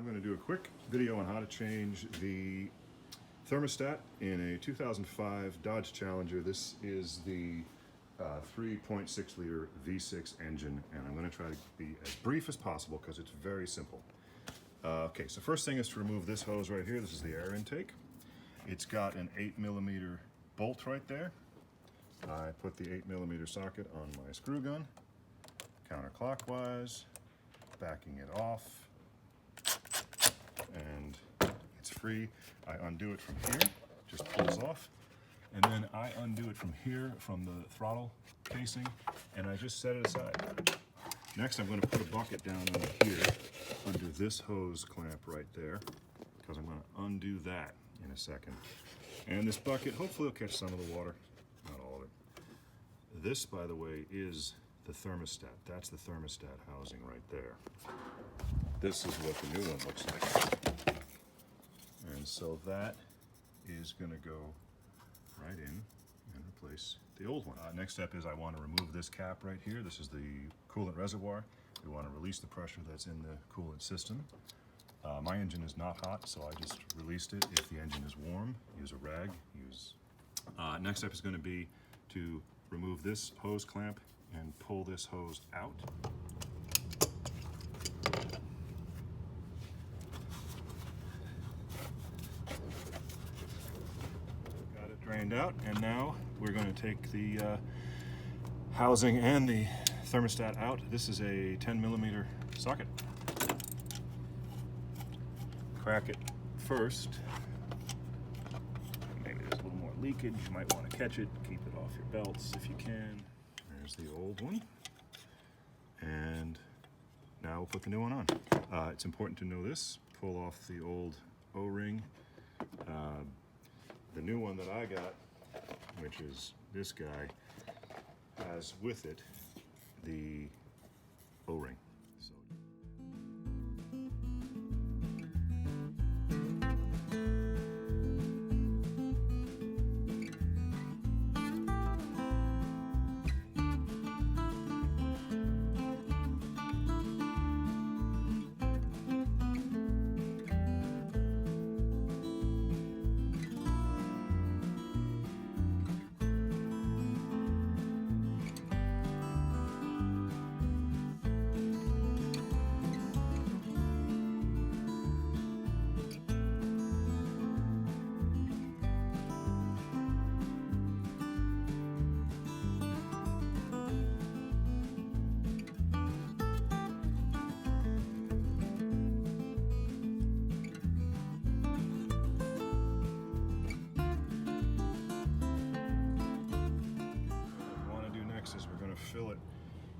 I'm going to do a quick video on how to change the thermostat in a 2005 Dodge Challenger. This is the 3.6 liter V6 engine, and I'm going to try to be as brief as possible because it's very simple. Okay, so first thing is to remove this hose right here. This is the air intake. It's got an 8mm bolt right there. I put the 8mm socket on my screw gun, counterclockwise, backing it off, and it's free. I undo it from here, just pulls off, and then I undo it from here, from the throttle casing, and I just set it aside. Next, I'm going to put a bucket down under here, under this hose clamp right there, because I'm going to undo that in a second. And this bucket hopefully will catch some of the water, not all of it. This, by the way, is the thermostat. That's the thermostat housing right there. This is what the new one looks like. And so that is going to go right in and replace the old one. Next step is I want to remove this cap right here. This is the coolant reservoir. We want to release the pressure that's in the coolant system. My engine is not hot, so I just released it. If the engine is warm, use a rag. Next step is going to be to remove this hose clamp and pull this hose out. Got it drained out, and now we're going to take the housing and the thermostat out. This is a 10mm socket. Crack it first. Maybe there's a little more leakage. You might want to catch it, keep it off your belts if you can. There's the old one. And now we'll put the new one on. It's important to know this. Pull off the old O-ring. The new one that I got, which is this guy, has with it the O-ring.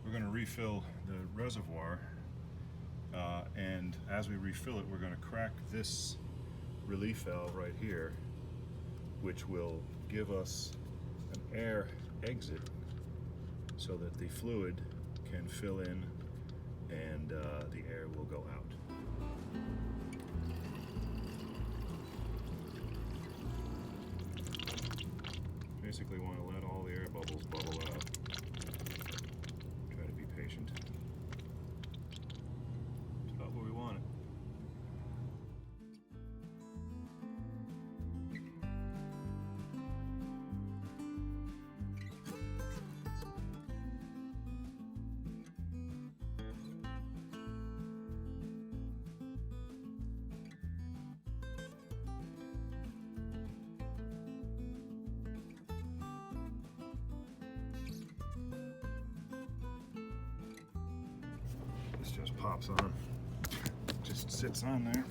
We're going to refill the reservoir, and as we refill it, we're going to crack this relief valve right here, which will give us an air exit so that the fluid can fill in and the air will go out. Basically want to let all the air bubbles bubble out. Try to be patient. It's about where we want it. This just pops on, just sits on there.